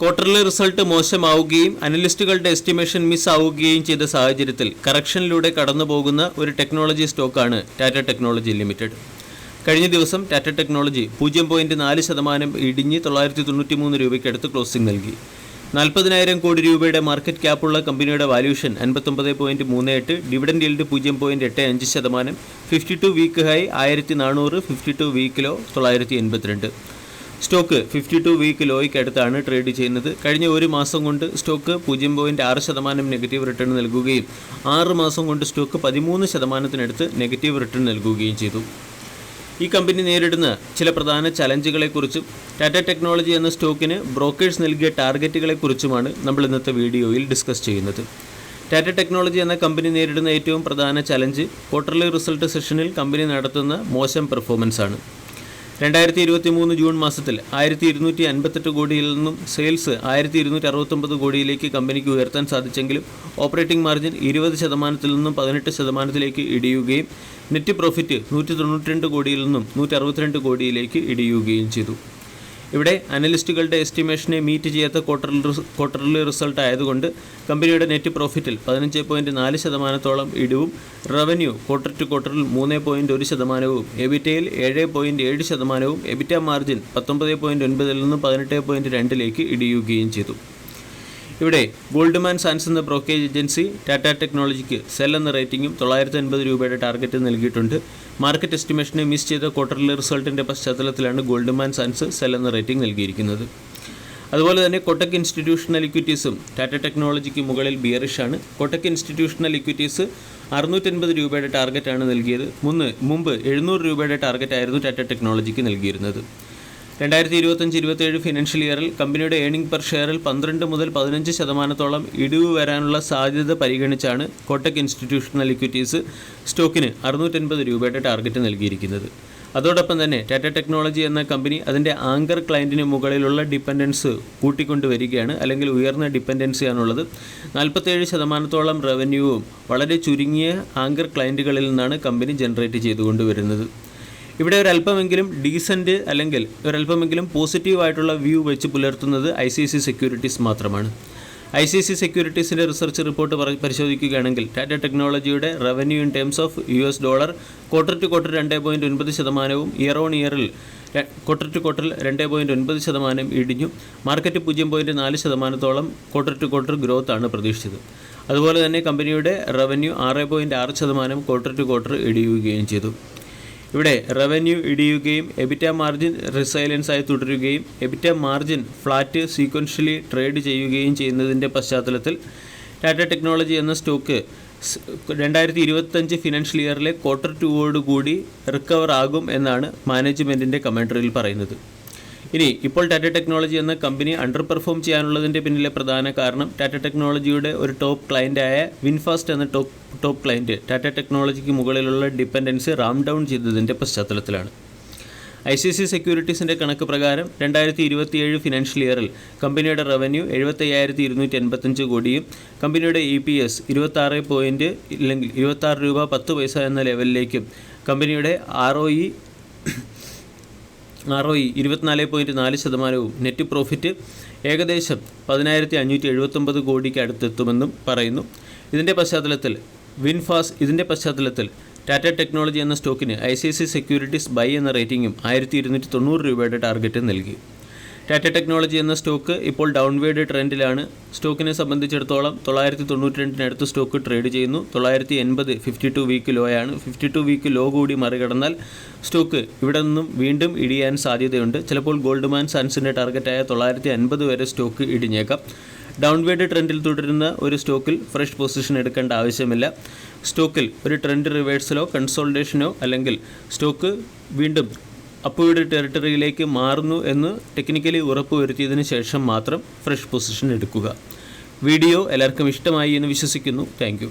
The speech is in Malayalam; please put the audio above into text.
ക്വാർട്ടർലി റിസൾട്ട് മോശമാവുകയും അനലിസ്റ്റുകളുടെ എസ്റ്റിമേഷൻ മിസ് ആവുകയും ചെയ്ത സാഹചര്യത്തിൽ കറക്ഷനിലൂടെ കടന്നുപോകുന്ന ഒരു ടെക്നോളജി സ്റ്റോക്കാണ് ടാറ്റ ടെക്നോളജി ലിമിറ്റഡ്. കഴിഞ്ഞ ദിവസം ടാറ്റ ടെക്നോളജി 0.4% ഇടിഞ്ഞ് 993 രൂപയ്ക്കടുത്ത് ക്ലോസിംഗ് നൽകി. 40,000 കോടി രൂപയുടെ മാർക്കറ്റ് ക്യാപ്പുള്ള കമ്പനിയുടെ valuation 59.38, dividend yield 0.85%, 52 week high 1400, 52 week low 982. Stock 52 week ലോയ്ക്ക് അടുത്താണ് ട്രേഡ് ചെയ്യുന്നത്. കഴിഞ്ഞ ഒരു മാസം കൊണ്ട് സ്റ്റോക്ക് 0.6% നെഗറ്റീവ് റിട്ടേൺ നൽകുകയും 6 മാസം കൊണ്ട് സ്റ്റോക്ക് 13%-നടുത്ത് നെഗറ്റീവ് റിട്ടേൺ നൽകുകയും ചെയ്തു. ഈ കമ്പനി നേരിടുന്ന ചില പ്രധാന ചലഞ്ചുകളെക്കുറിച്ചും ടാറ്റ ടെക്നോളജി എന്ന സ്റ്റോക്കിന് ബ്രോക്കേഴ്സ് നൽകിയ ടാർഗറ്റുകളെക്കുറിച്ചുമാണ് നമ്മൾ ഇന്നത്തെ വീഡിയോയിൽ ഡിസ്കസ് ചെയ്യുന്നത്. ടാറ്റ ടെക്നോളജി എന്ന കമ്പനി നേരിടുന്ന ഏറ്റവും പ്രധാന ചലഞ്ച് ക്വാർട്ടർലി റിസൾട്ട് സെഷനിൽ കമ്പനി നടത്തുന്ന മോശം പെർഫോമൻസ് ആണ്. 2023 ജൂൺ മാസത്തിൽ 1258 കോടിയിൽ നിന്നും സെയിൽസ് 1269 കോടിയിലേക്ക് കമ്പനിക്ക് ഉയർത്താൻ സാധിച്ചെങ്കിലും ഓപ്പറേറ്റിംഗ് മാർജിൻ 20%-ൽ നിന്നും 18%-ലേക്ക് ഇടിയുകയും നെറ്റ് പ്രോഫിറ്റ് 192 കോടിയിൽ നിന്നും 162 കോടിയിലേക്ക് ഇടിയുകയും ചെയ്തു. ഇവിടെ അനലിസ്റ്റുകളുടെ എസ്റ്റിമേഷനെ മീറ്റ് ചെയ്യാത്ത ക്വാർട്ടർലി റിസൾട്ട് ആയതുകൊണ്ട് കമ്പനിയുടെ നെറ്റ് പ്രോഫിറ്റിൽ 15.4%-ഓളം ഇടിവും, റവന്യൂ ക്വാർട്ടർ ടു ക്വാർട്ടറിൽ 3.1%-വും, എബിറ്റയിൽ 7.7%-വും, എബിറ്റ മാർജിൻ 19.9-ൽ നിന്നും 18.2-ലേക്ക് ഇടിയുകയും ചെയ്തു. ഇവിടെ ഗോൾഡ്മാൻ സാൻസ് എന്ന ബ്രോക്കേജ് ഏജൻസി ടാറ്റ ടെക്നോളജിക്ക് സെൽ എന്ന റേറ്റിംഗും 980 രൂപയുടെ ടാർഗറ്റ് നൽകിയിട്ടുണ്ട്. മാർക്കറ്റ് എസ്റ്റിമേഷനെ മിസ് ചെയ്ത ക്വാർട്ടർലി റിസൾട്ടിൻ്റെ പശ്ചാത്തലത്തിലാണ് ഗോൾഡ്മാൻ സാൻസ് സെൽ എന്ന റേറ്റിംഗ് നൽകിയിരിക്കുന്നത്. അതുപോലെ തന്നെ കൊട്ടക് ഇൻസ്റ്റിറ്റ്യൂഷണൽ ഇക്വിറ്റീസും ടാറ്റ ടെക്നോളജിക്ക് മുകളിൽ ബിയറിഷാണ്. കൊട്ടക് ഇൻസ്റ്റിറ്റ്യൂഷണൽ ഇക്വിറ്റീസ് 680 രൂപയുടെ ടാർഗറ്റാണ് നൽകിയത്. മുമ്പ് 700 രൂപയുടെ ടാർഗറ്റായിരുന്നു ടാറ്റ ടെക്നോളജിക്ക് നൽകിയിരുന്നത്. 2025-27 ഫിനാൻഷ്യൽ ഇയറിൽ കമ്പനിയുടെ ഏണിംഗ് പെർ ഷെയറിൽ 12 മുതൽ 15%-ഓളം ഇടിവ് വരാനുള്ള സാധ്യത പരിഗണിച്ചാണ് കൊട്ടക് ഇൻസ്റ്റിറ്റ്യൂഷണൽ ഇക്വിറ്റീസ് സ്റ്റോക്കിന് 680 രൂപയുടെ ടാർഗറ്റ് നൽകിയിരിക്കുന്നത്. അതോടൊപ്പം തന്നെ ടാറ്റ ടെക്നോളജി എന്ന കമ്പനി അതിൻ്റെ ആങ്കർ ക്ലയൻറ്റിന് മുകളിലുള്ള ഡിപ്പെൻഡൻസ് കൂട്ടിക്കൊണ്ടുവരികയാണ്, അല്ലെങ്കിൽ ഉയർന്ന ഡിപ്പെൻഡൻസിയാണുള്ളത്. 47%-ഓളം റവന്യൂവും വളരെ ചുരുങ്ങിയ ആങ്കർ ക്ലയൻറ്റുകളിൽ നിന്നാണ് കമ്പനി ജനറേറ്റ് ചെയ്തുകൊണ്ടുവരുന്നത്. ഇവിടെ ഒരല്പമെങ്കിലും ഡീസൻറ്റ് അല്ലെങ്കിൽ ഒരല്പമെങ്കിലും പോസിറ്റീവായിട്ടുള്ള വ്യൂ വെച്ച് പുലർത്തുന്നത് ICICI സെക്യൂരിറ്റീസ് മാത്രമാണ്. ICICI സെക്യൂരിറ്റീസിൻ്റെ റിസർച്ച് റിപ്പോർട്ട് പരിശോധിക്കുകയാണെങ്കിൽ ടാറ്റ ടെക്നോളജിയുടെ revenue in terms of $, quarter to quarter 2.9%-വും, ഇയർ ഓൺ ഇയറിൽ ക്വാർട്ടർ ടു ക്വാർട്ടറിൽ 2.9% ഇടിഞ്ഞു. മാർക്കറ്റ് 0.4%-ഓളം ക്വാർട്ടർ ടു ക്വാർട്ടർ ഗ്രോത്ത് ആണ് പ്രതീക്ഷിച്ചത്. അതുപോലെ തന്നെ കമ്പനിയുടെ റവന്യൂ 6.6% ക്വാർട്ടർ ടു ക്വാർട്ടർ ഇടിയുകയും ചെയ്തു. ഇവിടെ റവന്യൂ ഇടിയുകയും എബിറ്റ മാർജിൻ റിസൈലൻസ് ആയി തുടരുകയും EBITDA margin flat sequentially trade ചെയ്യുകയും ചെയ്യുന്നതിൻ്റെ പശ്ചാത്തലത്തിൽ ടാറ്റ ടെക്നോളജി എന്ന സ്റ്റോക്ക് 2025 ഫിനാൻഷ്യൽ ഇയറിലെ ക്വാർട്ടർ 2 കൂടി റിക്കവർ ആകും എന്നാണ് മാനേജ്മെൻറ്റിൻ്റെ കമൻട്രിയിൽ പറയുന്നത്. ഇനി ഇപ്പോൾ ടാറ്റ ടെക്നോളജി എന്ന കമ്പനി അണ്ടർ പെർഫോം ചെയ്യാനുള്ളതിൻ്റെ പിന്നിലെ പ്രധാന കാരണം ടാറ്റ ടെക്നോളജിയുടെ ഒരു ടോപ്പ് ക്ലയൻറ്റായ വിൻഫാസ്റ്റ് എന്ന ടോപ്പ് ക്ലയൻറ്റ് ടാറ്റ ടെക്നോളജിക്ക് മുകളിലുള്ള ഡിപ്പെൻഡൻസി റാം ഡൗൺ ചെയ്തതിൻ്റെ പശ്ചാത്തലത്തിലാണ്. ICICI സെക്യൂരിറ്റീസിൻ്റെ കണക്ക് പ്രകാരം 2027 ഫിനാൻഷ്യൽ ഇയറിൽ കമ്പനിയുടെ റവന്യൂ 75,285 കോടിയും കമ്പനിയുടെ EPS 26 രൂപ 10 പൈസ എന്ന ലെവലിലേക്കും കമ്പനിയുടെ ROE 24.4%-വും നെറ്റ് പ്രോഫിറ്റ് ഏകദേശം 10,579 കോടിക്ക് അടുത്തെത്തുമെന്നും പറയുന്നു. ഇതിൻ്റെ പശ്ചാത്തലത്തിൽ ടാറ്റ ടെക്നോളജി എന്ന സ്റ്റോക്കിന് ICICI സെക്യൂരിറ്റീസ് ബൈ എന്ന റേറ്റിംഗും 1290 രൂപയുടെ ടാർഗറ്റ് നൽകി. ടാറ്റ ടെക്നോളജി എന്ന സ്റ്റോക്ക് ഇപ്പോൾ ഡൗൺവേർഡ് ട്രെൻഡിലാണ്. സ്റ്റോക്കിനെ സംബന്ധിച്ചിടത്തോളം 992-നടുത്ത് സ്റ്റോക്ക് ട്രേഡ് ചെയ്യുന്നു. 980 52 വീക്ക് ലോയാണ്. 52 വീക്ക് ലോ കൂടി മറികടന്നാൽ സ്റ്റോക്ക് ഇവിടെ നിന്നും വീണ്ടും ഇടിയാൻ സാധ്യതയുണ്ട്. ചിലപ്പോൾ ഗോൾഡ്മാൻ സാൻസിൻ്റെ ടാർഗറ്റായ 950 വരെ സ്റ്റോക്ക് ഇടിഞ്ഞേക്കാം. ഡൗൺവേർഡ് ട്രെൻഡിൽ തുടരുന്ന ഒരു സ്റ്റോക്കിൽ ഫ്രഷ് പൊസിഷൻ എടുക്കേണ്ട ആവശ്യമില്ല. സ്റ്റോക്കിൽ ഒരു ട്രെൻഡ് റിവേഴ്സലോ കൺസോൾട്ടേഷനോ അല്ലെങ്കിൽ സ്റ്റോക്ക് വീണ്ടും അപ്വേർഡ് ടെറിട്ടറിയിലേക്ക് മാറുന്നു എന്ന് ടെക്നിക്കലി ഉറപ്പുവരുത്തിയതിന് ശേഷം മാത്രം ഫ്രഷ് പൊസിഷൻ എടുക്കുക. വീഡിയോ എല്ലാവർക്കും ഇഷ്ടമായി എന്ന് വിശ്വസിക്കുന്നു. Thank you.